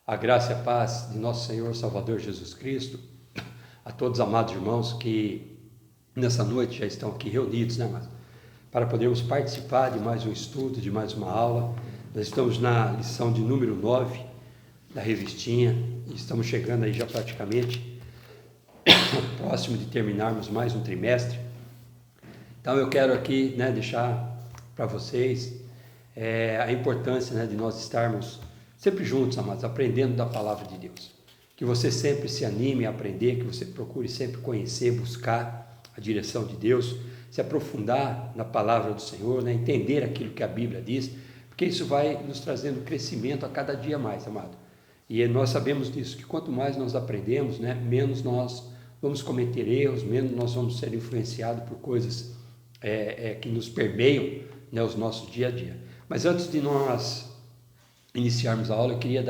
A graça e a paz de nosso Senhor Salvador Jesus Cristo, a todos os amados irmãos que nessa noite já estão aqui reunidos, mas para podermos participar de mais um estudo, de mais uma aula. Nós estamos na lição de número 9 da revistinha e estamos chegando aí já praticamente próximo de terminarmos mais um trimestre. Então eu quero aqui deixar para vocês a importância de nós estarmos sempre juntos, amados, aprendendo da palavra de Deus. Que você sempre se anime a aprender, que você procure sempre conhecer, buscar a direção de Deus, se aprofundar na palavra do Senhor, entender aquilo que a Bíblia diz, porque isso vai nos trazendo crescimento a cada dia mais, amado. E nós sabemos disso, que quanto mais nós aprendemos, menos nós vamos cometer erros, menos nós vamos ser influenciados por coisas que nos permeiam os nossos dia a dia. Mas antes de nós iniciarmos a aula, eu queria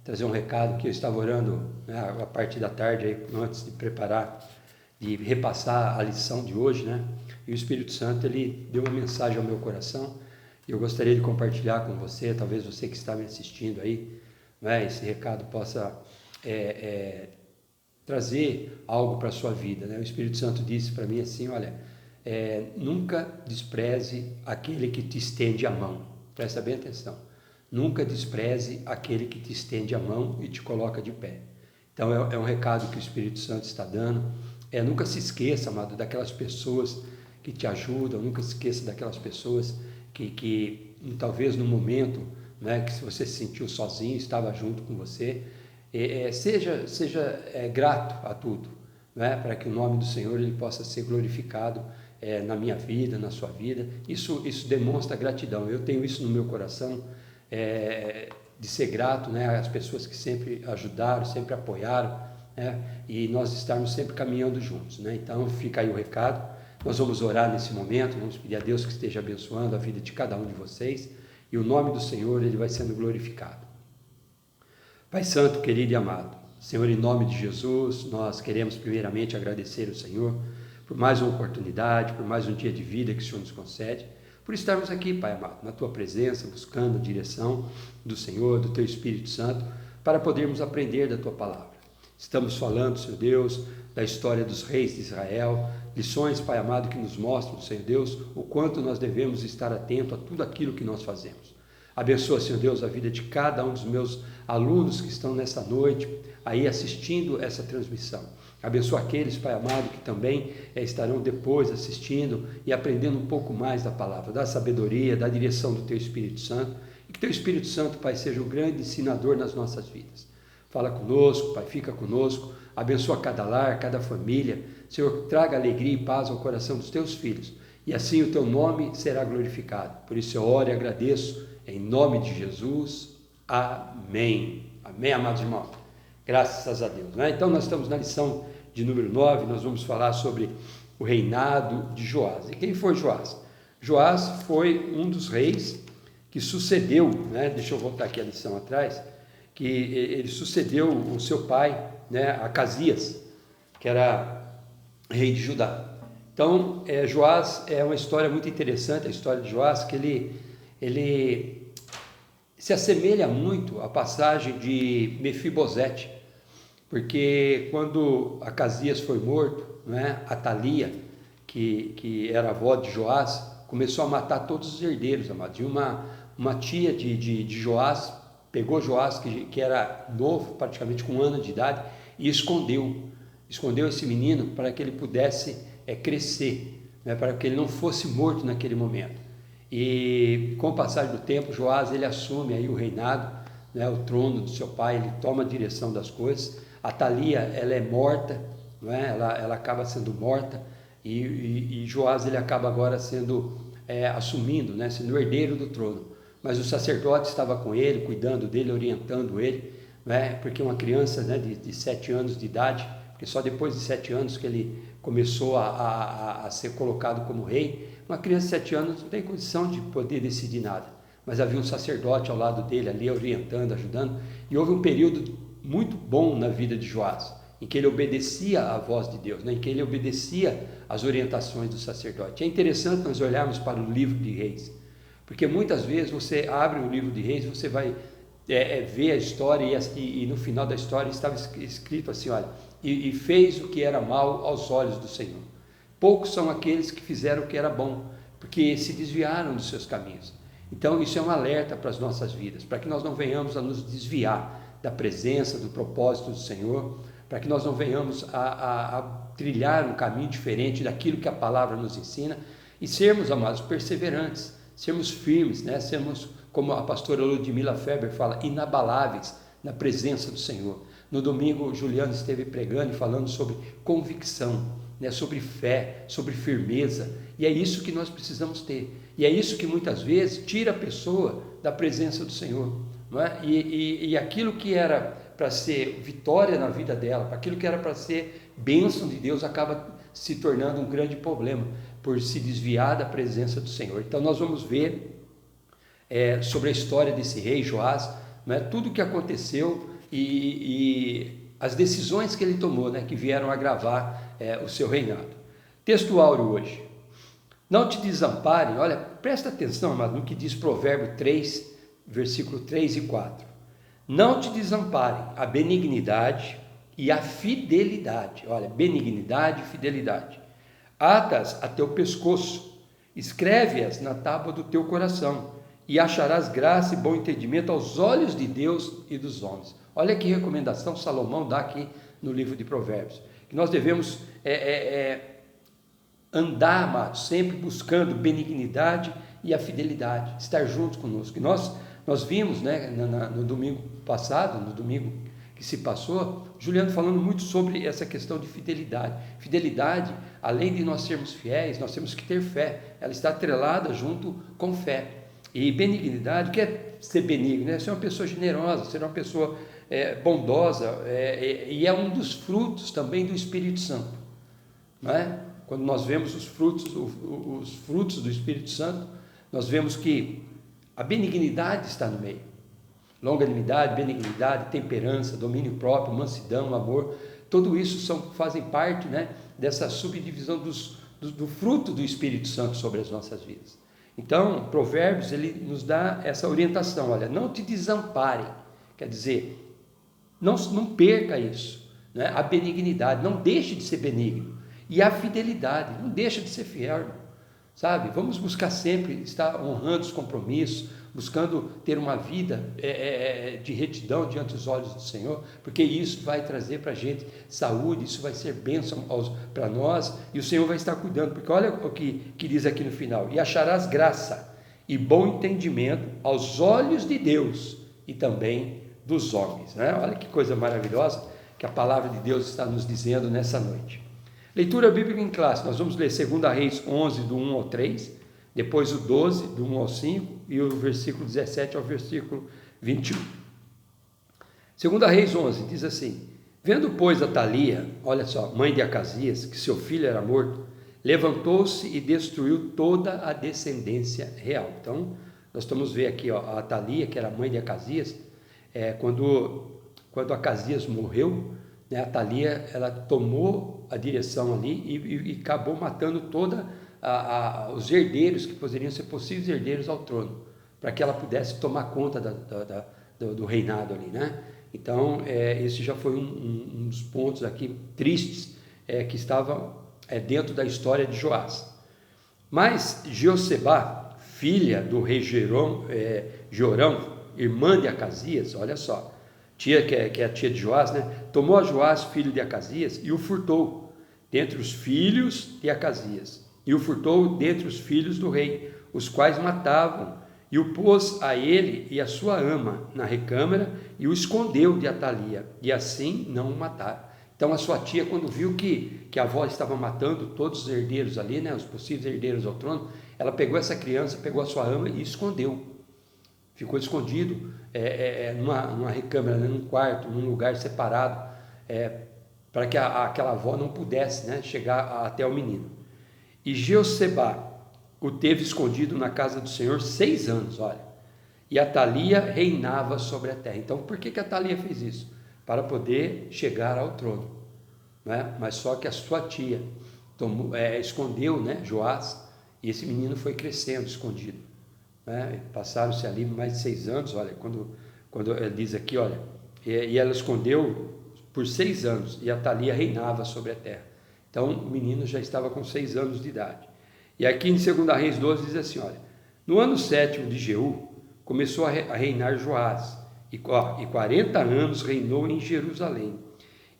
trazer um recado que eu estava orando a partir da tarde, aí, antes de preparar, de repassar a lição de hoje, e o Espírito Santo ele deu uma mensagem ao meu coração, e eu gostaria de compartilhar com você, talvez você que está me assistindo aí, esse recado possa trazer algo para a sua vida. O Espírito Santo disse para mim assim, olha, nunca despreze aquele que te estende a mão, presta bem atenção. Nunca despreze aquele que te estende a mão e te coloca de pé. Então é um recado que o Espírito Santo está dando. Nunca se esqueça, amado, daquelas pessoas que te ajudam. Nunca se esqueça daquelas pessoas que talvez no momento que se você se sentiu sozinho, estava junto com você. Seja grato a tudo, para que o nome do Senhor ele possa ser glorificado na minha vida, na sua vida. Isso demonstra gratidão. Eu tenho isso no meu coração. De ser grato às pessoas que sempre ajudaram, sempre apoiaram, e nós estarmos sempre caminhando juntos. Então fica aí o recado. Nós vamos orar nesse momento, vamos pedir a Deus que esteja abençoando a vida de cada um de vocês, e o nome do Senhor ele vai sendo glorificado. Pai Santo, querido e amado, Senhor, em nome de Jesus, nós queremos primeiramente agradecer ao Senhor por mais uma oportunidade, por mais um dia de vida que o Senhor nos concede, por estarmos aqui, Pai amado, na Tua presença, buscando a direção do Senhor, do Teu Espírito Santo, para podermos aprender da Tua palavra. Estamos falando, Senhor Deus, da história dos reis de Israel, lições, Pai amado, que nos mostram, Senhor Deus, o quanto nós devemos estar atento a tudo aquilo que nós fazemos. Abençoa, Senhor Deus, a vida de cada um dos meus alunos que estão nessa noite, aí assistindo essa transmissão. Abençoa aqueles, Pai amado, que também estarão depois assistindo e aprendendo um pouco mais da palavra, da sabedoria, da direção do Teu Espírito Santo, e que Teu Espírito Santo, Pai, seja o grande ensinador nas nossas vidas. Fala conosco, Pai, fica conosco, abençoa cada lar, cada família. Senhor, traga alegria e paz ao coração dos Teus filhos, e assim o Teu nome será glorificado. Por isso eu oro e agradeço, em nome de Jesus. Amém. Amém, amados irmãos. Graças a Deus. Então nós estamos na lição de número 9, nós vamos falar sobre o reinado de Joás. E quem foi Joás? Joás foi um dos reis que sucedeu, deixa eu voltar aqui a lição atrás, que ele sucedeu o seu pai, Acasias, que era rei de Judá. Então, Joás é uma história muito interessante, a história de Joás, que ele se assemelha muito à passagem de Mefibosete, porque quando Acasias foi morto, Atalia, que era a avó de Joás, começou a matar todos os herdeiros, amados. E uma tia de Joás pegou Joás, que era novo, praticamente com 1 ano de idade, e escondeu esse menino para que ele pudesse crescer, para que ele não fosse morto naquele momento. E com o passar do tempo, Joás ele assume aí o reinado, o trono do seu pai, ele toma a direção das coisas. Atalia, ela é morta, ela acaba sendo morta, e Joás ele acaba agora sendo assumindo, sendo o herdeiro do trono. Mas o sacerdote estava com ele, cuidando dele, orientando ele, porque uma criança de 7 anos de idade, porque só depois de 7 anos que ele começou a ser colocado como rei, uma criança de 7 anos não tem condição de poder decidir nada, mas havia um sacerdote ao lado dele ali, orientando, ajudando, e houve um período muito bom na vida de Joás, em que ele obedecia à voz de Deus, em que ele obedecia às orientações do sacerdote. É interessante nós olharmos para o livro de Reis, porque muitas vezes você abre o livro de Reis, você vai ver a história e no final da história estava escrito assim, olha, e fez o que era mal aos olhos do Senhor. Poucos são aqueles que fizeram o que era bom, porque se desviaram dos seus caminhos. Então isso é um alerta para as nossas vidas, para que nós não venhamos a nos desviar da presença, do propósito do Senhor, para que nós não venhamos a trilhar um caminho diferente daquilo que a palavra nos ensina, e sermos, amados, perseverantes, sermos firmes, né? Sermos, como a pastora Ludmila Feber fala, inabaláveis na presença do Senhor. No domingo, Juliano esteve pregando e falando sobre convicção, né? Sobre fé, sobre firmeza, e é isso que nós precisamos ter, e é isso que muitas vezes tira a pessoa da presença do Senhor, não é? E aquilo que era para ser vitória na vida dela, aquilo que era para ser bênção de Deus, acaba se tornando um grande problema, por se desviar da presença do Senhor. Então nós vamos ver sobre a história desse rei Joás, né, tudo o que aconteceu e as decisões que ele tomou, né, que vieram agravar o seu reinado. Texto áureo hoje: não te desamparem. Olha, presta atenção, amado, no que diz Provérbio 3, versículo 3 e 4. Não te desamparem a benignidade e a fidelidade. Olha, benignidade e fidelidade. Ata-as a teu pescoço, escreve-as na tábua do teu coração, e acharás graça e bom entendimento aos olhos de Deus e dos homens. Olha que recomendação Salomão dá aqui no livro de Provérbios, que nós devemos andar, amados, sempre buscando benignidade e a fidelidade, estar juntos conosco. E nós vimos, né, no domingo passado, no domingo que se passou, Juliano falando muito sobre essa questão de fidelidade. Fidelidade, além de nós sermos fiéis, nós temos que ter fé, ela está atrelada junto com fé. E benignidade, o que é ser benigno? Né? Ser uma pessoa generosa, ser uma pessoa bondosa, e é um dos frutos também do Espírito Santo, não é? Quando nós vemos os frutos do Espírito Santo, nós vemos que a benignidade está no meio. Longanimidade, benignidade, temperança, domínio próprio, mansidão, amor, tudo isso fazem parte, né, dessa subdivisão do fruto do Espírito Santo sobre as nossas vidas. Então, Provérbios, ele nos dá essa orientação, olha, não te desamparem, quer dizer, não perca isso, né? A benignidade, não deixe de ser benigno, e a fidelidade, não deixa de ser fiel, sabe? Vamos buscar sempre estar honrando os compromissos, buscando ter uma vida de retidão diante dos olhos do Senhor, porque isso vai trazer para a gente saúde, isso vai ser bênção para nós, e o Senhor vai estar cuidando, porque olha o que diz aqui no final: e acharás graça e bom entendimento aos olhos de Deus e também dos homens, né? Olha que coisa maravilhosa que a palavra de Deus está nos dizendo nessa noite. Leitura bíblica em classe, nós vamos ler 2 Reis 11, do 1 ao 3, depois o 12, do 1 ao 5, e o versículo 17 ao versículo 21. 2 Reis 11, diz assim: vendo, pois, Atalia, olha só, mãe de Acasias, que seu filho era morto, levantou-se e destruiu toda a descendência real. Então, nós estamos vendo aqui, ó, a Atalia, que era mãe de Acasias, quando Acasias morreu, né, a Atalia, ela tomou a direção ali e acabou matando toda os herdeiros que poderiam ser possíveis herdeiros ao trono, para que ela pudesse tomar conta do reinado ali, né? Então, esse já foi um dos pontos aqui tristes que estavam dentro da história de Joás. Mas Jeosebá, filha do rei Jorão, irmã de Acasias, olha só, que é a tia de Joás, né? Tomou a Joás, filho de Acasias, e o furtou dentre os filhos de Acasias, e o furtou dentre os filhos do rei, os quais matavam, e o pôs a ele e a sua ama na recâmara, e o escondeu de Atalia, e assim não o mataram. Então a sua tia, quando viu que a avó estava matando todos os herdeiros ali, né, os possíveis herdeiros ao trono, ela pegou essa criança, pegou a sua ama e escondeu. Ficou escondido numa recâmara, né, num quarto, num lugar separado, para que aquela avó não pudesse, né, chegar até o menino. E Jeosebá o teve escondido na casa do Senhor 6 anos, olha. E Atalia reinava sobre a terra. Então, por que Atalia fez isso? Para poder chegar ao trono, né? Mas só que a sua tia escondeu, né, Joás, e esse menino foi crescendo escondido, né? Passaram-se ali mais de 6 anos, olha, quando quando ele diz aqui, olha, e ela escondeu por 6 anos, e Atalia reinava sobre a terra. Então o menino já estava com 6 anos de idade. E aqui em 2 Reis 12 diz assim, olha, no ano 7º de Jeú, começou a reinar Joás, e 40 anos reinou em Jerusalém.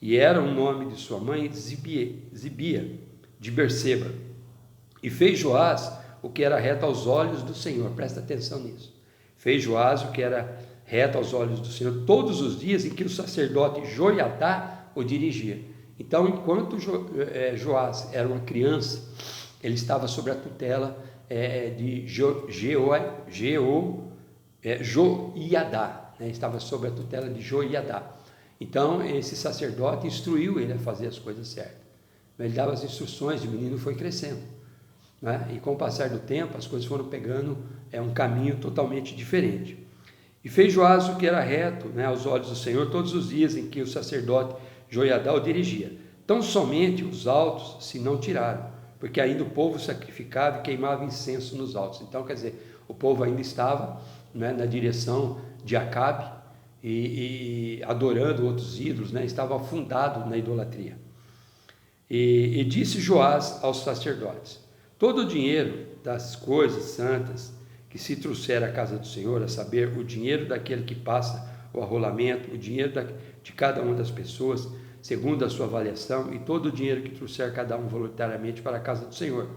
E era o nome de sua mãe Zibia, de Berseba. E fez Joás o que era reto aos olhos do Senhor, presta atenção nisso. Fez Joás o que era reto aos olhos do Senhor todos os dias em que o sacerdote Joiadá o dirigia. Então, enquanto Joás era uma criança, ele estava sob a tutela de Joiadá, né? Estava sob a tutela de Joiadá. Então, esse sacerdote instruiu ele a fazer as coisas certas. Ele dava as instruções e o menino foi crescendo, né? E com o passar do tempo, as coisas foram pegando um caminho totalmente diferente. E fez Joás o que era reto, né, aos olhos do Senhor todos os dias em que o sacerdote Joiadá o dirigia. Tão somente os altos se não tiraram, porque ainda o povo sacrificava e queimava incenso nos altos. Então, quer dizer, o povo ainda estava, né, na direção de Acabe e adorando outros ídolos, né, estava afundado na idolatria. E disse Joás aos sacerdotes: todo o dinheiro das coisas santas que se trouxer à casa do Senhor, a saber, o dinheiro daquele que passa o arrolamento, o dinheiro de cada uma das pessoas, segundo a sua avaliação, e todo o dinheiro que trouxer cada um voluntariamente para a casa do Senhor.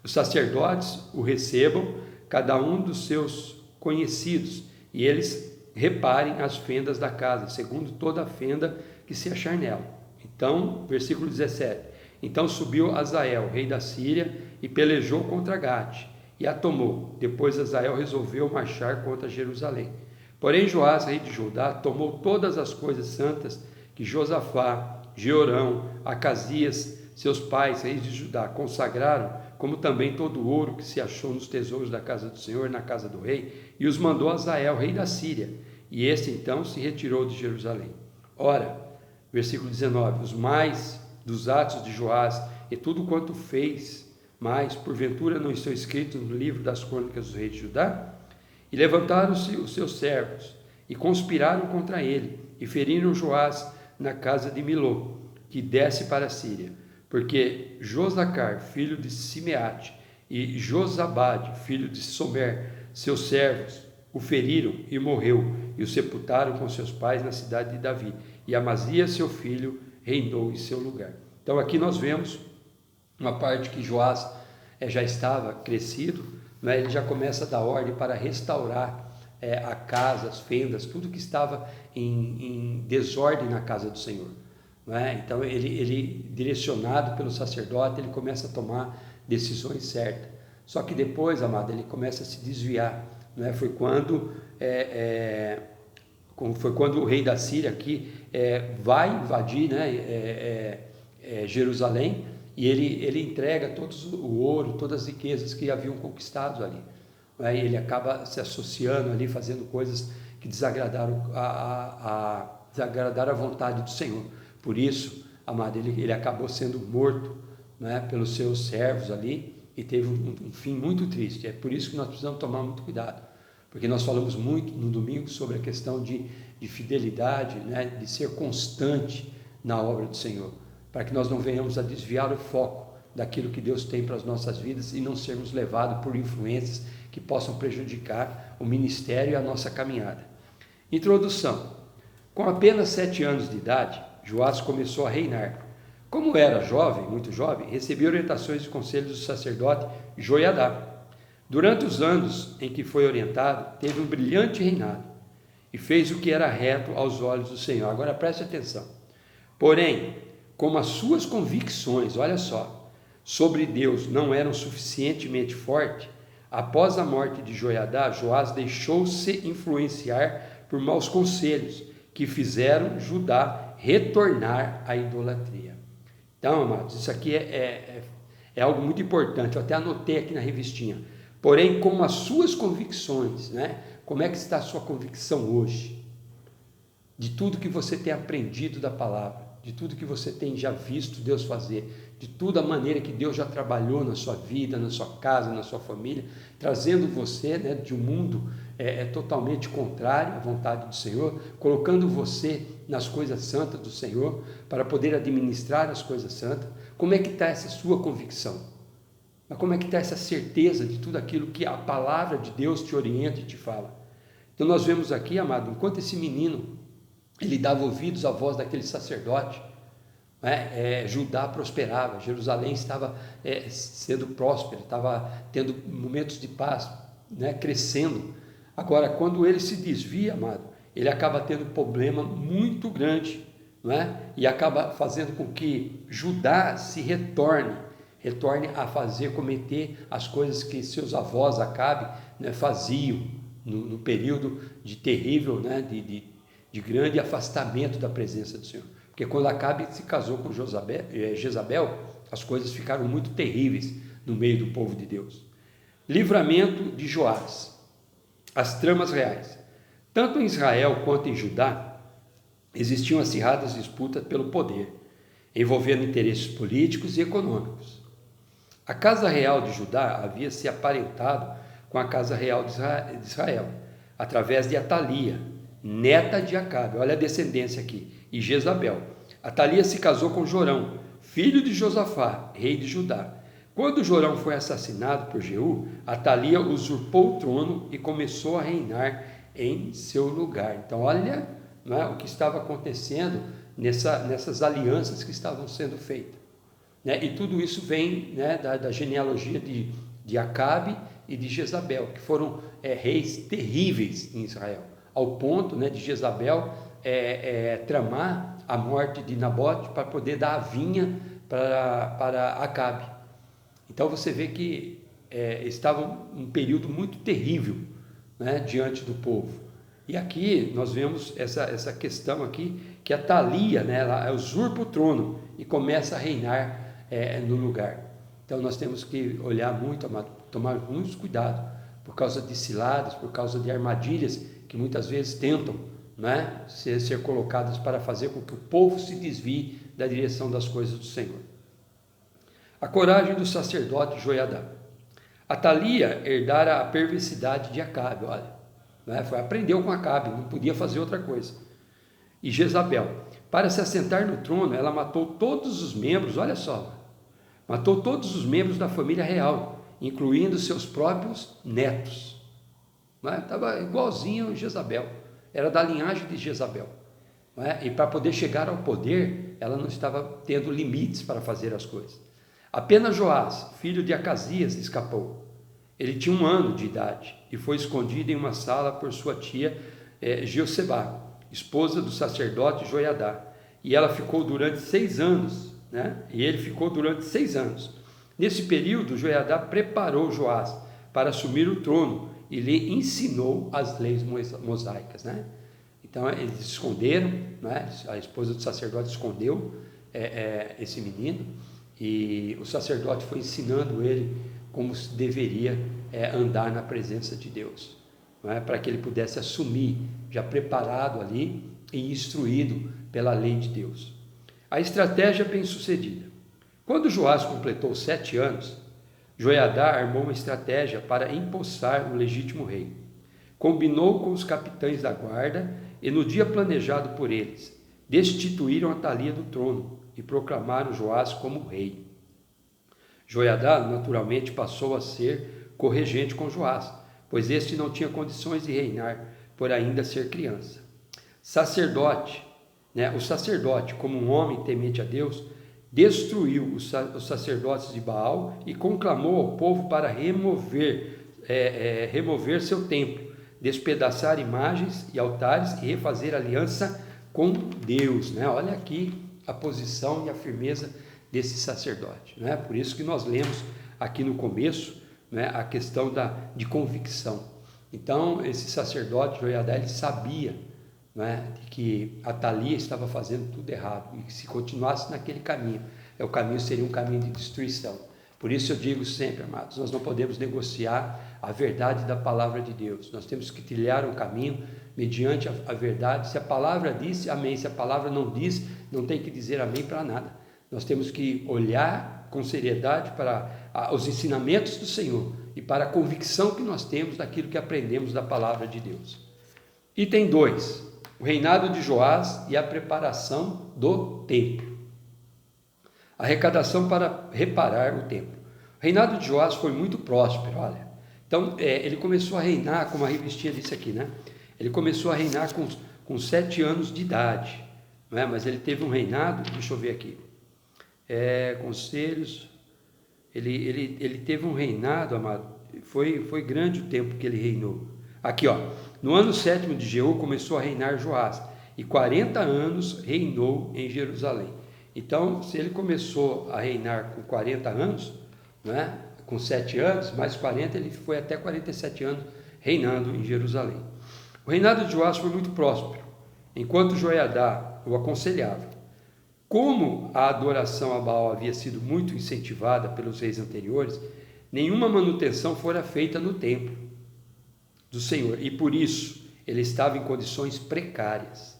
Os sacerdotes o recebam, cada um dos seus conhecidos, e eles reparem as fendas da casa, segundo toda a fenda que se achar nela. Então, versículo 17, então subiu Azael, rei da Síria, e pelejou contra Gate, e a tomou. Depois Azael resolveu marchar contra Jerusalém. Porém Joás, rei de Judá, tomou todas as coisas santas que Josafá, Jeorão, Acasias, seus pais, reis de Judá, consagraram, como também todo o ouro que se achou nos tesouros da casa do Senhor, na casa do rei, e os mandou a Azael, rei da Síria. E este então se retirou de Jerusalém. Ora, versículo 19, os mais dos atos de Joás e tudo quanto fez, mas porventura não estão escritos no livro das crônicas dos reis de Judá? E levantaram-se os seus servos e conspiraram contra ele e feriram Joás na casa de Milô, que desce para a Síria, porque Josacar, filho de Simeate, e Josabade, filho de Somer, seus servos, o feriram e morreu, e o sepultaram com seus pais na cidade de Davi, e Amazias, seu filho, reinou em seu lugar. Então aqui nós vemos uma parte que Joás já estava crescido, né? Ele já começa a dar ordem para restaurar a casa, as fendas, tudo que estava em desordem na casa do Senhor, né? Então ele direcionado pelo sacerdote, ele começa a tomar decisões certas. Só que depois, amado, ele começa a se desviar, né? Foi quando o rei da Síria aqui vai invadir, né, Jerusalém, e ele entrega todo o ouro, todas as riquezas que haviam conquistado ali. Né? E ele acaba se associando ali, fazendo coisas que desagradaram a vontade do Senhor. Por isso, amado, ele acabou sendo morto, né, pelos seus servos ali, e teve um fim muito triste. É por isso que nós precisamos tomar muito cuidado, porque nós falamos muito no domingo sobre a questão de fidelidade, né, de ser constante na obra do Senhor, para que nós não venhamos a desviar o foco daquilo que Deus tem para as nossas vidas e não sermos levados por influências que possam prejudicar o ministério e a nossa caminhada. Introdução. Com apenas 7 anos de idade, Joás começou a reinar. Como era jovem, muito jovem, recebeu orientações e conselhos do sacerdote Joiadá. Durante os anos em que foi orientado, teve um brilhante reinado e fez o que era reto aos olhos do Senhor. Agora preste atenção. Porém, como as suas convicções, olha só, sobre Deus não eram suficientemente fortes, após a morte de Joiadá, Joás deixou-se influenciar por maus conselhos que fizeram Judá retornar à idolatria. Então, amados, isso aqui é algo muito importante, eu até anotei aqui na revistinha. Porém, como as suas convicções, né? Como é que está a sua convicção hoje? De tudo que você tem aprendido da palavra, de tudo que você tem já visto Deus fazer, de toda a maneira que Deus já trabalhou na sua vida, na sua casa, na sua família, trazendo você, né, de um mundo é totalmente contrário à vontade do Senhor, colocando você nas coisas santas do Senhor, para poder administrar as coisas santas. Como é que está essa sua convicção? Mas como é que está essa certeza de tudo aquilo que a palavra de Deus te orienta e te fala? Então nós vemos aqui, amado, enquanto esse menino, ele dava ouvidos à voz daquele sacerdote, Judá prosperava, Jerusalém estava sendo próspera, estava tendo momentos de paz, crescendo. Agora, quando ele se desvia, amado, ele acaba tendo um problema muito grande, e acaba fazendo com que Judá se retorne a cometer as coisas que seus avós Acabe faziam no período de terrível, de grande afastamento da presença do Senhor. Porque quando Acabe se casou com Jezabel, as coisas ficaram muito terríveis no meio do povo de Deus. Livramento de Joás. As tramas reais. Tanto em Israel quanto em Judá, existiam acirradas disputas pelo poder, envolvendo interesses políticos e econômicos. A casa real de Judá havia se aparentado com a casa real de Israel, através de Atalia, neta de Acabe, olha a descendência aqui, e Jezabel. Atalia se casou com Jorão, filho de Josafá, rei de Judá. Quando Jorão foi assassinado por Jeú, Atalia usurpou o trono e começou a reinar em seu lugar. Então olha o que estava acontecendo nessas alianças que estavam sendo feitas. E tudo isso vem da genealogia de Acabe e de Jezabel, que foram reis terríveis em Israel, ao ponto de Jezabel tramar a morte de Nabote para poder dar a vinha para Acabe. Então você vê que estava um período muito terrível diante do povo. E aqui nós vemos essa questão aqui, que Atalia, ela usurpa o trono e começa a reinar no lugar. Então nós temos que olhar muito, amado, tomar muito cuidado, por causa de ciladas, por causa de armadilhas que muitas vezes tentam ser colocadas para fazer com que o povo se desvie da direção das coisas do Senhor. A coragem do sacerdote Joiadá. Atalia herdara a perversidade de Acabe, aprendeu com Acabe, não podia fazer outra coisa. E Jezabel, para se assentar no trono, ela matou todos os membros, olha só, matou todos os membros da família real, incluindo seus próprios netos. Estava igualzinho Jezabel, era da linhagem de Jezabel. E para poder chegar ao poder, ela não estava tendo limites para fazer as coisas. Apenas Joás, filho de Acasias, escapou. Ele tinha 1 ano de idade e foi escondido em uma sala por sua tia Jeosebá, esposa do sacerdote Joiadá. E ela ficou durante 6 anos, E ele ficou durante 6 anos. Nesse período, Joiadá preparou Joás para assumir o trono e lhe ensinou as leis mosaicas, Então eles esconderam, A esposa do sacerdote escondeu esse menino, e o sacerdote foi ensinando ele como se deveria andar na presença de Deus, para que ele pudesse assumir, já preparado ali e instruído pela lei de Deus. A estratégia bem-sucedida. Quando Joás completou 7 anos, Joiadá armou uma estratégia para empossar o legítimo rei. Combinou com os capitães da guarda e, no dia planejado por eles, destituíram Atalia do trono e proclamaram Joás como rei. Joiadá, naturalmente, passou a ser corregente com Joás, pois este não tinha condições de reinar, por ainda ser criança. Sacerdote, o sacerdote, como um homem temente a Deus, destruiu os sacerdotes de Baal e conclamou ao povo para remover seu templo, despedaçar imagens e altares e refazer aliança com Deus. Olha aqui a posição e a firmeza desse sacerdote. Por isso que nós lemos aqui no começo a questão de convicção. Então, esse sacerdote Joiadá, ele sabia de que Atalia estava fazendo tudo errado, e que se continuasse naquele caminho, o caminho seria um caminho de destruição. Por isso eu digo sempre, amados, nós não podemos negociar a verdade da palavra de Deus. Nós temos que trilhar um caminho mediante a verdade. Se a palavra diz, amém. Se a palavra não diz, não tem que dizer amém para nada. Nós temos que olhar com seriedade para os ensinamentos do Senhor e para a convicção que nós temos daquilo que aprendemos da palavra de Deus. Item 2, o reinado de Joás e a preparação do templo. Arrecadação para reparar o templo. O reinado de Joás foi muito próspero, olha. Então, ele começou a reinar, como a revistinha disse aqui, né? Ele começou a reinar com 7 anos de idade, não é? Mas ele teve um reinado, deixa eu ver aqui, conselhos, ele teve um reinado, amado, foi grande o tempo que ele reinou. Aqui, ó, no ano 7º de Jeú começou a reinar Joás, e 40 anos reinou em Jerusalém. Então, se ele começou a reinar com 40 anos, né, com 7 anos, mais 40, ele foi até 47 anos reinando em Jerusalém. O reinado de Joás foi muito próspero, enquanto Joiadá o aconselhava. Como a adoração a Baal havia sido muito incentivada pelos reis anteriores, nenhuma manutenção fora feita no templo do Senhor, e por isso ele estava em condições precárias.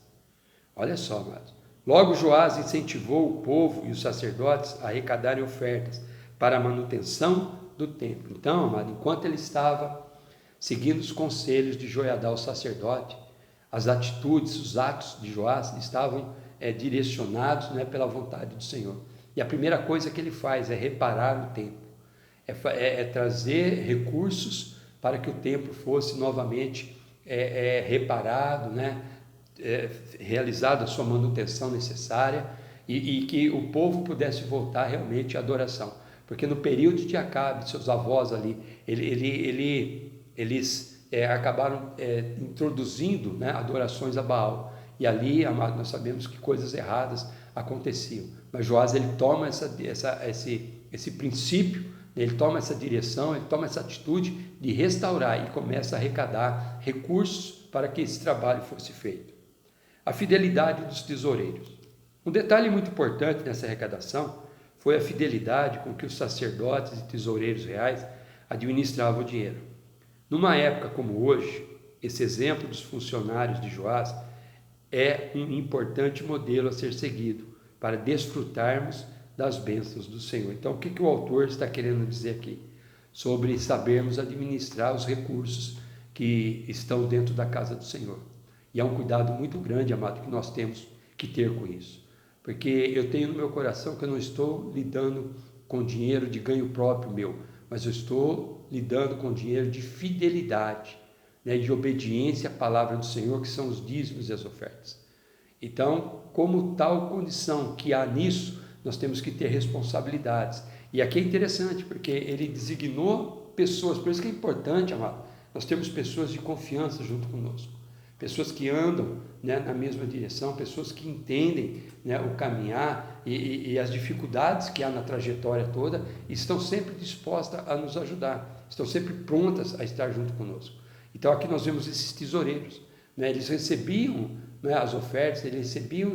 Olha só, amados. Logo Joás incentivou o povo e os sacerdotes a arrecadarem ofertas para a manutenção do templo. Então, amado, enquanto ele estava seguindo os conselhos de Joiadá, o sacerdote, as atitudes, os atos de Joás estavam direcionados, né, pela vontade do Senhor. E a primeira coisa que ele faz é reparar o templo, trazer recursos para que o templo fosse novamente reparado, né, realizada a sua manutenção necessária e que o povo pudesse voltar realmente à adoração. Porque no período de Acabe, seus avós ali, eles acabaram introduzindo, né, adorações a Baal. E ali, amado, nós sabemos que coisas erradas aconteciam. Mas Joás, ele toma esse princípio, ele toma essa direção, ele toma essa atitude de restaurar e começa a arrecadar recursos para que esse trabalho fosse feito. A fidelidade dos tesoureiros. Um detalhe muito importante nessa arrecadação foi a fidelidade com que os sacerdotes e tesoureiros reais administravam o dinheiro. Numa época como hoje, esse exemplo dos funcionários de Joás é um importante modelo a ser seguido para desfrutarmos das bênçãos do Senhor. Então, o que o autor está querendo dizer aqui? Sobre sabermos administrar os recursos que estão dentro da casa do Senhor. E é um cuidado muito grande, amado, que nós temos que ter com isso. Porque eu tenho no meu coração que eu não estou lidando com dinheiro de ganho próprio meu, mas eu estou lidando com dinheiro de fidelidade, né, de obediência à palavra do Senhor, que são os dízimos e as ofertas. Então, como tal condição que há nisso, nós temos que ter responsabilidades. E aqui é interessante, porque ele designou pessoas, por isso que é importante, amado, nós temos pessoas de confiança junto conosco. Pessoas que andam, né, na mesma direção, pessoas que entendem, né, o caminhar e as dificuldades que há na trajetória toda, e estão sempre dispostas a nos ajudar, estão sempre prontas a estar junto conosco. Então aqui nós vemos esses tesoureiros, né, eles recebiam, né, as ofertas, eles recebiam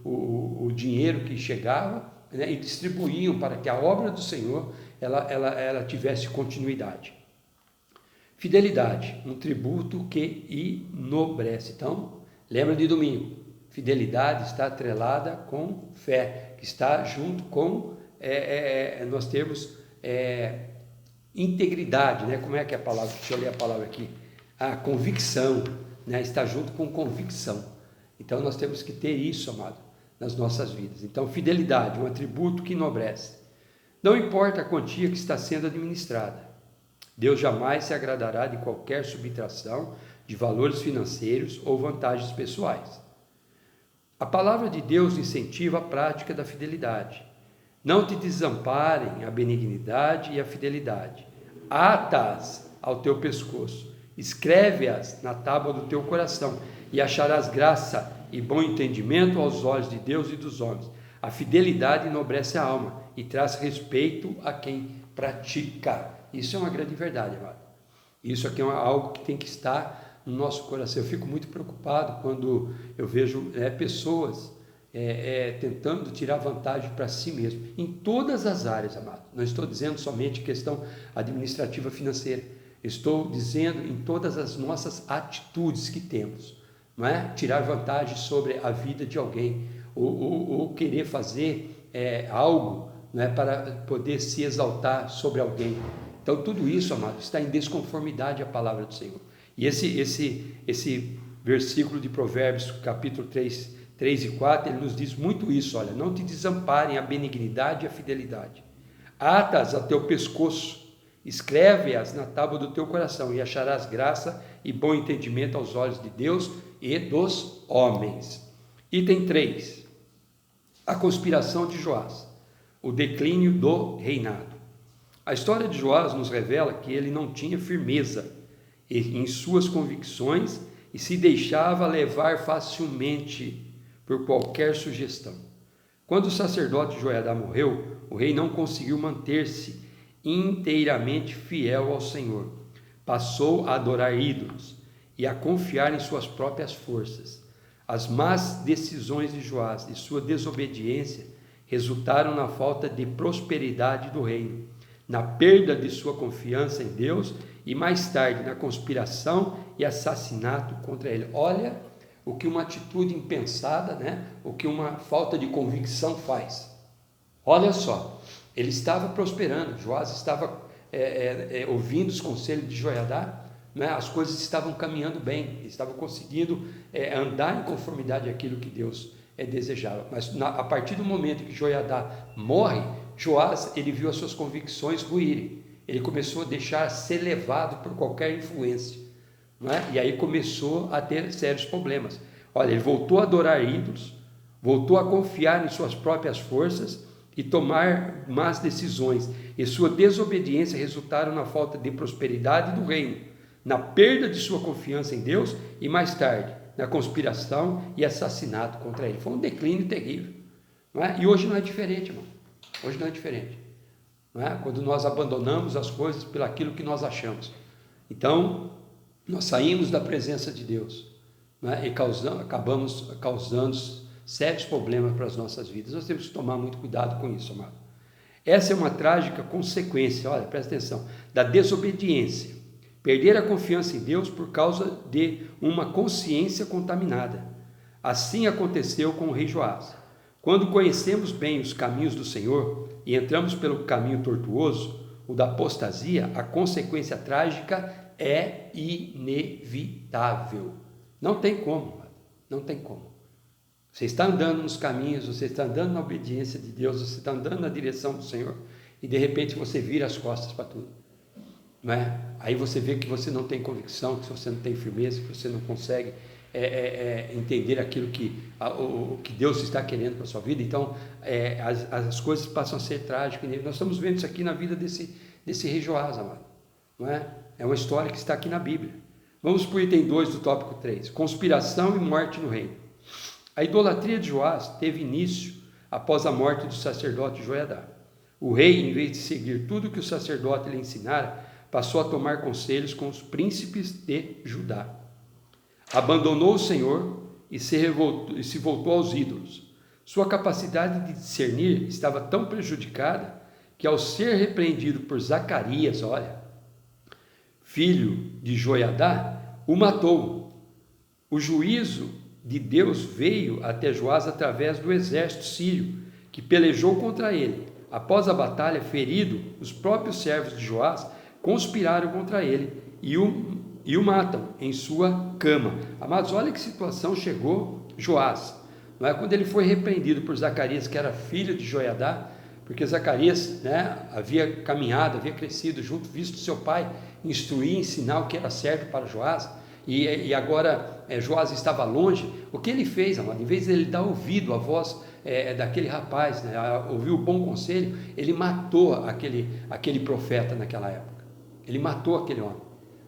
o dinheiro que chegava, né, e distribuíam para que a obra do Senhor ela tivesse continuidade. Fidelidade, um tributo que enobrece. Então, lembra de domingo, fidelidade está atrelada com fé, que está junto com, nós temos integridade, né? Como é que é a palavra? Deixa eu ler a palavra aqui. A convicção, né? Está junto com convicção. Então, nós temos que ter isso, amado, nas nossas vidas. Então, fidelidade, um atributo que enobrece. Não importa a quantia que está sendo administrada, Deus jamais se agradará de qualquer subtração de valores financeiros ou vantagens pessoais. A palavra de Deus incentiva a prática da fidelidade. Não te desamparem a benignidade e a fidelidade. Ata-as ao teu pescoço, escreve-as na tábua do teu coração, e acharás graça e bom entendimento aos olhos de Deus e dos homens. A fidelidade enobrece a alma e traz respeito a quem pratica. Isso é uma grande verdade, amado. Isso aqui é algo que tem que estar no nosso coração. Eu fico muito preocupado quando eu vejo pessoas tentando tirar vantagem para si mesmo, em todas as áreas, amado. Não estou dizendo somente questão administrativa financeira, estou dizendo em todas as nossas atitudes que temos, não é? Tirar vantagem sobre a vida de alguém, ou querer fazer algo, não é, para poder se exaltar sobre alguém. Então tudo isso, amado, está em desconformidade à palavra do Senhor. E esse versículo de Provérbios, capítulo 3 e 4, ele nos diz muito isso, olha, não te desamparem a benignidade e a fidelidade, ata-as a teu pescoço, escreve-as na tábua do teu coração, e acharás graça e bom entendimento aos olhos de Deus e dos homens. Item 3, a conspiração de Joás, o declínio do reinado. A história de Joás nos revela que ele não tinha firmeza em suas convicções e se deixava levar facilmente por qualquer sugestão. Quando o sacerdote Joiadá morreu, o rei não conseguiu manter-se inteiramente fiel ao Senhor. Passou a adorar ídolos e a confiar em suas próprias forças. As más decisões de Joás e sua desobediência resultaram na falta de prosperidade do reino, na perda de sua confiança em Deus e mais tarde na conspiração e assassinato contra ele. Olha o que uma atitude impensada, né? O que uma falta de convicção faz. Olha só, ele estava prosperando, Joás estava ouvindo os conselhos de Joiadá, né? As coisas estavam caminhando bem, ele estava conseguindo andar em conformidade àquilo que Deus desejava. Mas a partir do momento que Joiadá morre, Joás, ele viu as suas convicções ruírem, ele começou a deixar ser levado por qualquer influência, não é? E aí começou a ter sérios problemas. Olha, ele voltou a adorar ídolos, voltou a confiar em suas próprias forças e tomar más decisões, e sua desobediência resultaram na falta de prosperidade do reino, na perda de sua confiança em Deus e mais tarde na conspiração e assassinato contra ele. Foi um declínio terrível, não é? E hoje não é diferente, irmão. Hoje não é diferente, não é? Quando nós abandonamos as coisas pelo aquilo que nós achamos, então nós saímos da presença de Deus, não é? E acabamos causando sérios problemas para as nossas vidas. Nós temos que tomar muito cuidado com isso, amado. Essa é uma trágica consequência, olha, presta atenção, da desobediência, perder a confiança em Deus por causa de uma consciência contaminada. Assim aconteceu com o rei Joás. Quando conhecemos bem os caminhos do Senhor e entramos pelo caminho tortuoso, o da apostasia, a consequência trágica é inevitável. Não tem como, não tem como. Você está andando nos caminhos, você está andando na obediência de Deus, você está andando na direção do Senhor e de repente você vira as costas para tudo, não é? Aí você vê que você não tem convicção, que você não tem firmeza, que você não consegue entender aquilo o que Deus está querendo para a sua vida. Então as coisas passam a ser trágicas. Nós estamos vendo isso aqui na vida desse rei Joás, amado, não é? É uma história que está aqui na Bíblia. Vamos para o item 2 do tópico 3, conspiração e morte no reino. A idolatria de Joás teve início após a morte do sacerdote Joiadá. O rei, em vez de seguir tudo que o sacerdote lhe ensinara, passou a tomar conselhos com os príncipes de Judá. Abandonou o Senhor e se voltou aos ídolos. Sua capacidade de discernir estava tão prejudicada que, ao ser repreendido por Zacarias, olha, filho de Joiadá, o matou. O juízo de Deus veio até Joás através do exército sírio, que pelejou contra ele. Após a batalha, ferido, os próprios servos de Joás conspiraram contra ele e o matam em sua cama. Amados, olha que situação chegou Joás, não é? Quando ele foi repreendido por Zacarias, que era filho de Joiadá, porque Zacarias, né, havia caminhado, havia crescido junto, visto seu pai instruir, ensinar o que era certo para Joás, e agora Joás estava longe. O que ele fez, amado? Em vez de ele dar ouvido à voz daquele rapaz, né, ouvir o bom conselho, ele matou aquele profeta naquela época. Ele matou aquele homem,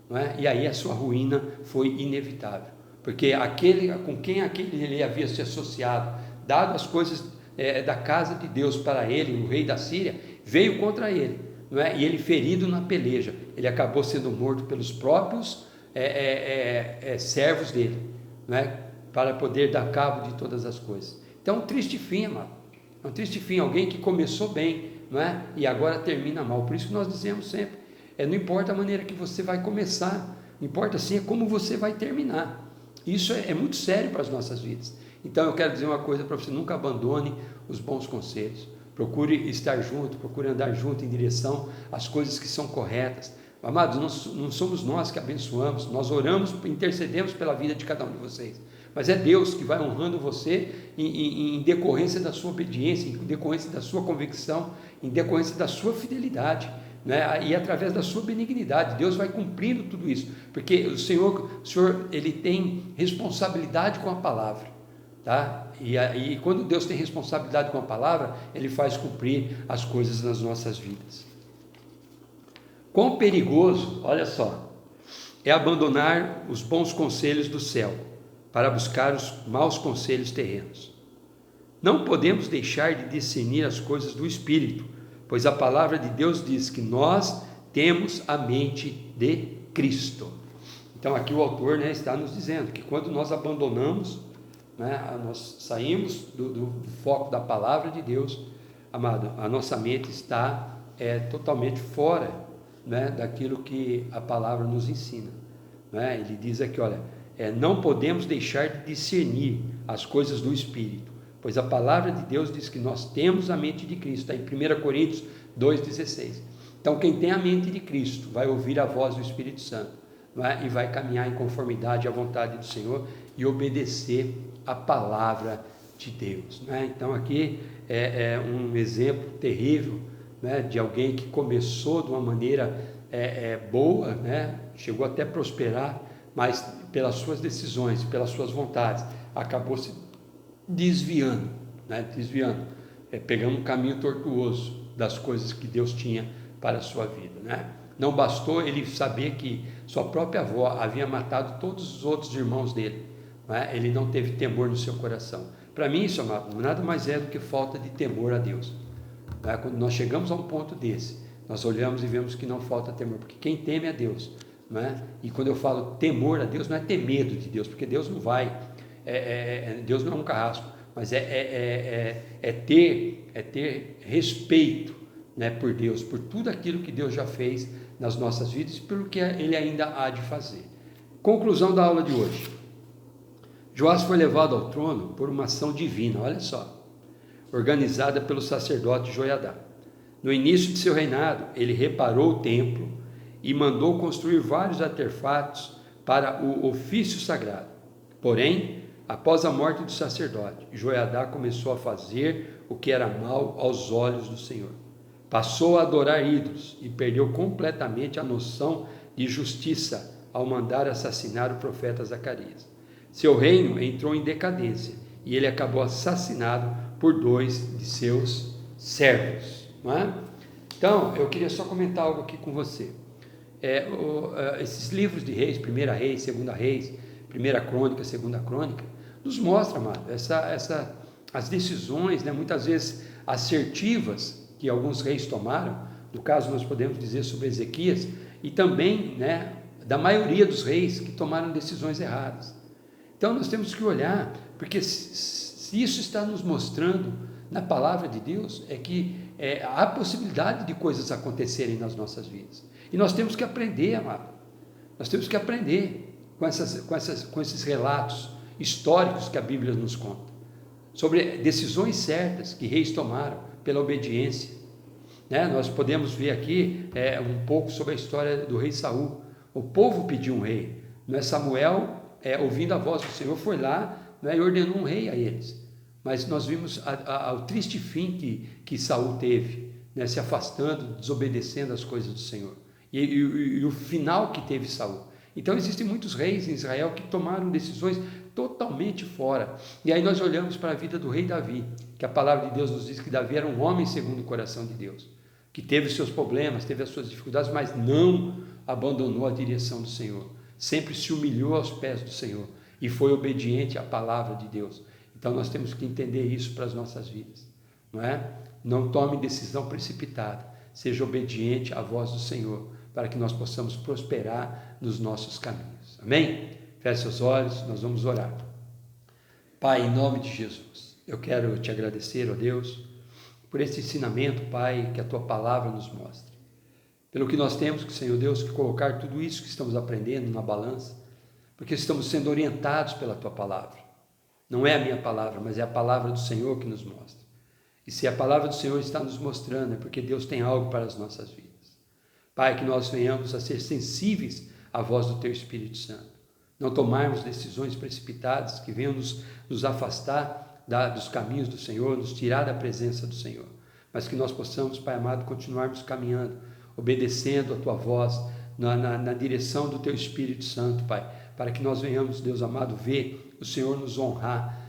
não é? E aí a sua ruína foi inevitável, porque aquele com quem ele havia se associado, dado as coisas da casa de Deus para ele, o rei da Síria, veio contra ele, não é? E ele, ferido na peleja, ele acabou sendo morto pelos próprios servos dele, não é? Para poder dar cabo de todas as coisas. Então, um triste fim, amado. É um triste fim, alguém que começou bem, não é? E agora termina mal. Por isso que nós dizemos sempre, não importa a maneira que você vai começar, importa sim como você vai terminar. Isso é muito sério para as nossas vidas. Então eu quero dizer uma coisa para você: nunca abandone os bons conselhos, procure estar junto, procure andar junto em direção às coisas que são corretas. Amados, não somos nós que abençoamos, nós oramos, intercedemos pela vida de cada um de vocês, mas é Deus que vai honrando você em decorrência da sua obediência, em decorrência da sua convicção, em decorrência da sua fidelidade, né? E através da sua benignidade, Deus vai cumprindo tudo isso, porque o Senhor ele tem responsabilidade com a palavra, tá? E quando Deus tem responsabilidade com a palavra, Ele faz cumprir as coisas nas nossas vidas. Quão perigoso, olha só, é abandonar os bons conselhos do céu para buscar os maus conselhos terrenos. Não podemos deixar de discernir as coisas do Espírito, pois a palavra de Deus diz que nós temos a mente de Cristo. Então aqui o autor, né, está nos dizendo que quando nós abandonamos, né, nós saímos do foco da palavra de Deus, amado, a nossa mente está totalmente fora, né, daquilo que a palavra nos ensina, né? Ele diz aqui, olha, não podemos deixar de discernir as coisas do Espírito, pois a palavra de Deus diz que nós temos a mente de Cristo, está em 1 Coríntios 2,16. Então quem tem a mente de Cristo vai ouvir a voz do Espírito Santo, né, e vai caminhar em conformidade à vontade do Senhor e obedecer a palavra de Deus, né? Então aqui é um exemplo terrível, né, de alguém que começou de uma maneira boa, né, chegou até a prosperar, mas pelas suas decisões, pelas suas vontades, acabou se desviando, né, pegando um caminho tortuoso das coisas que Deus tinha para a sua vida, né? Não bastou ele saber que sua própria avó havia matado todos os outros irmãos dele, né? Ele não teve temor no seu coração. Para mim isso, amado, nada mais é do que falta de temor a Deus. Quando nós chegamos a um ponto desse, nós olhamos e vemos que não falta temor, porque quem teme a Deus, né? E quando eu falo temor a Deus, não é ter medo de Deus, porque Deus não vai, Deus não é um carrasco, mas ter respeito, né, por Deus, por tudo aquilo que Deus já fez nas nossas vidas e pelo que Ele ainda há de fazer. Conclusão da aula de hoje. Joás foi levado ao trono por uma ação divina, olha só, organizada pelo sacerdote Joiadá. No início de seu reinado, ele reparou o templo e mandou construir vários artefatos para o ofício sagrado. Porém, após a morte do sacerdote, Joiadá começou a fazer o que era mal aos olhos do Senhor. Passou a adorar ídolos e perdeu completamente a noção de justiça ao mandar assassinar o profeta Zacarias. Seu reino entrou em decadência e ele acabou assassinado por 2 de seus servos, não é? Então, eu queria só comentar algo aqui com você. Esses livros de reis, 1 Reis, 2 Reis, 1 Crônica, 2 Crônica, nos mostra, amado, as decisões, né, muitas vezes assertivas, que alguns reis tomaram. No caso, nós podemos dizer sobre Ezequias, e também, né, da maioria dos reis que tomaram decisões erradas. Então, nós temos que olhar, porque se isso está nos mostrando na palavra de Deus, é que há possibilidade de coisas acontecerem nas nossas vidas, e nós temos que aprender, amado, nós temos que aprender com esses relatos históricos que a Bíblia nos conta, sobre decisões certas que reis tomaram pela obediência, né? Nós podemos ver aqui um pouco sobre a história do rei Saul. O povo pediu um rei, não é? Samuel, ouvindo a voz do Senhor, foi lá, né, e ordenou um rei a eles. Mas nós vimos o triste fim que Saul teve, né, se afastando, desobedecendo as coisas do Senhor, e o final que teve Saul. Então existem muitos reis em Israel que tomaram decisões totalmente fora. E aí nós olhamos para a vida do rei Davi, que a palavra de Deus nos diz que Davi era um homem segundo o coração de Deus, que teve os seus problemas, teve as suas dificuldades, mas não abandonou a direção do Senhor, sempre se humilhou aos pés do Senhor e foi obediente à palavra de Deus. Então nós temos que entender isso para as nossas vidas, não é? Não tome decisão precipitada, seja obediente à voz do Senhor, para que nós possamos prosperar nos nossos caminhos. Amém? Feche seus olhos, nós vamos orar. Pai, em nome de Jesus, eu quero te agradecer, ó Deus, por esse ensinamento, Pai, que a Tua palavra nos mostra. Pelo que nós temos, Senhor Deus, que colocar tudo isso que estamos aprendendo na balança, porque estamos sendo orientados pela Tua palavra. Não é a minha palavra, mas é a palavra do Senhor que nos mostra. E se a palavra do Senhor está nos mostrando, é porque Deus tem algo para as nossas vidas. Pai, que nós venhamos a ser sensíveis à voz do Teu Espírito Santo. Não tomarmos decisões precipitadas que venham nos afastar dos caminhos do Senhor, nos tirar da presença do Senhor. Mas que nós possamos, Pai amado, continuarmos caminhando, obedecendo a Tua voz, na direção do Teu Espírito Santo, Pai, para que nós venhamos, Deus amado, ver o Senhor nos honrar,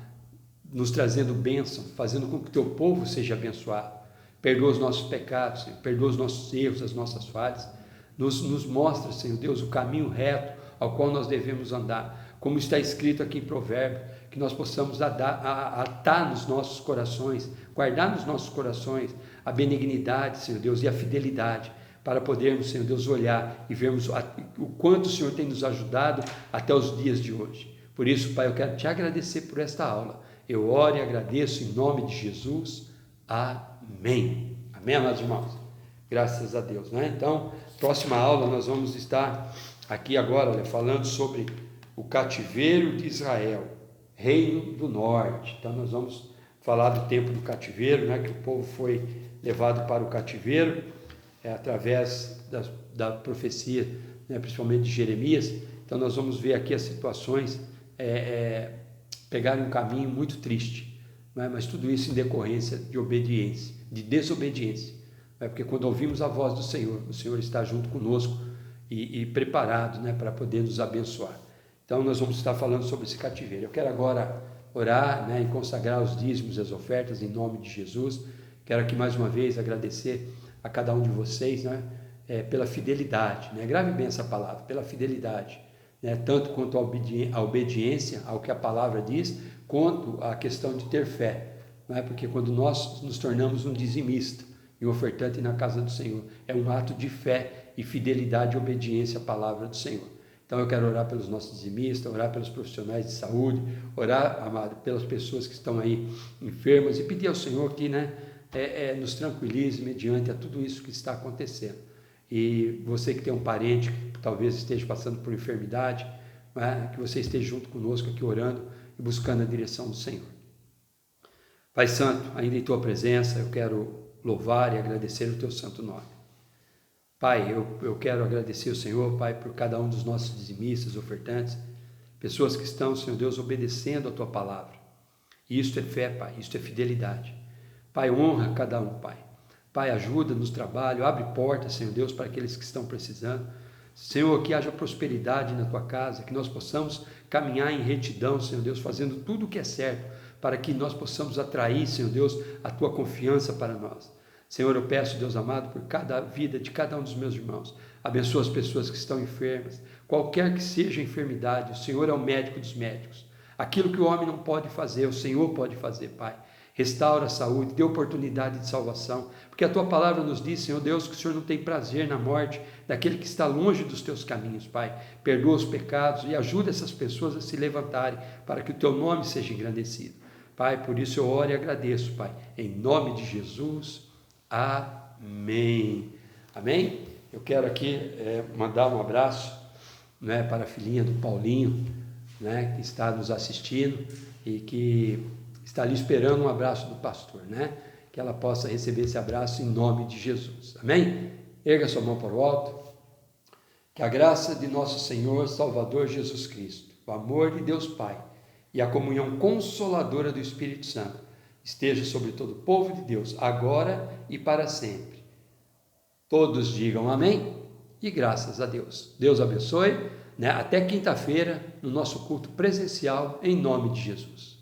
nos trazendo bênção, fazendo com que o Teu povo seja abençoado. Perdoa os nossos pecados, Senhor, perdoa os nossos erros, as nossas falhas. Nos mostra, Senhor Deus, o caminho reto ao qual nós devemos andar, como está escrito aqui em Provérbio, que nós possamos atar nos nossos corações, guardar nos nossos corações a benignidade, Senhor Deus, e a fidelidade, para podermos, Senhor Deus, olhar e vermos o quanto o Senhor tem nos ajudado até os dias de hoje. Por isso, Pai, eu quero Te agradecer por esta aula. Eu oro e agradeço em nome de Jesus. Amém. Amém, amados irmãos? Graças a Deus, né? Então, próxima aula nós vamos estar aqui agora, olha, falando sobre o cativeiro de Israel, Reino do Norte. Então, nós vamos falar do tempo do cativeiro, né? Que o povo foi levado para o cativeiro, através da profecia, né? Principalmente de Jeremias. Então, nós vamos ver aqui as situações pegarem um caminho muito triste, não é? Mas tudo isso em decorrência de obediência, de desobediência, não é? Porque quando ouvimos a voz do Senhor, o Senhor está junto conosco e preparado, né, para poder nos abençoar. Então nós vamos estar falando sobre esse cativeiro. Eu quero agora orar, né, e consagrar os dízimos e as ofertas em nome de Jesus. Quero aqui mais uma vez agradecer a cada um de vocês, né, pela fidelidade, né? Grave bem essa palavra, pela fidelidade, né? Tanto quanto a obediência ao que a palavra diz, quanto a questão de ter fé, não é? Porque quando nós nos tornamos um dizimista e um ofertante na casa do Senhor, é um ato de fé e fidelidade e obediência à palavra do Senhor. Então eu quero orar pelos nossos dizimistas, orar pelos profissionais de saúde, orar, amado, pelas pessoas que estão aí enfermas e pedir ao Senhor que, né, nos tranquilize mediante a tudo isso que está acontecendo. E você que tem um parente que talvez esteja passando por enfermidade, né, que você esteja junto conosco aqui orando e buscando a direção do Senhor. Pai Santo, ainda em Tua presença, eu quero louvar e agradecer o Teu santo nome. Pai, eu quero agradecer ao Senhor, Pai, por cada um dos nossos dizimistas, ofertantes, pessoas que estão, Senhor Deus, obedecendo a Tua palavra. E isto é fé, Pai, isto é fidelidade. Pai, honra cada um, Pai. Pai, ajuda nos trabalhos, abre portas, Senhor Deus, para aqueles que estão precisando. Senhor, que haja prosperidade na Tua casa, que nós possamos caminhar em retidão, Senhor Deus, fazendo tudo o que é certo, para que nós possamos atrair, Senhor Deus, a Tua confiança para nós. Senhor, eu peço, Deus amado, por cada vida de cada um dos meus irmãos. Abençoa as pessoas que estão enfermas, qualquer que seja a enfermidade, o Senhor é o médico dos médicos. Aquilo que o homem não pode fazer, o Senhor pode fazer, Pai. Restaura a saúde, dê oportunidade de salvação, porque a Tua palavra nos diz, Senhor Deus, que o Senhor não tem prazer na morte daquele que está longe dos Teus caminhos, Pai. Perdoa os pecados e ajuda essas pessoas a se levantarem para que o Teu nome seja engrandecido. Pai, por isso eu oro e agradeço, Pai, em nome de Jesus. Amém. Amém? Eu quero aqui mandar um abraço, né, para a filhinha do Paulinho, né, que está nos assistindo e que está ali esperando um abraço do pastor, né? Que ela possa receber esse abraço em nome de Jesus. Amém? Erga sua mão para o alto. Que a graça de nosso Senhor Salvador Jesus Cristo, o amor de Deus Pai e a comunhão consoladora do Espírito Santo esteja sobre todo o povo de Deus, agora e para sempre. Todos digam amém e graças a Deus. Deus abençoe, né? Até quinta-feira no nosso culto presencial em nome de Jesus.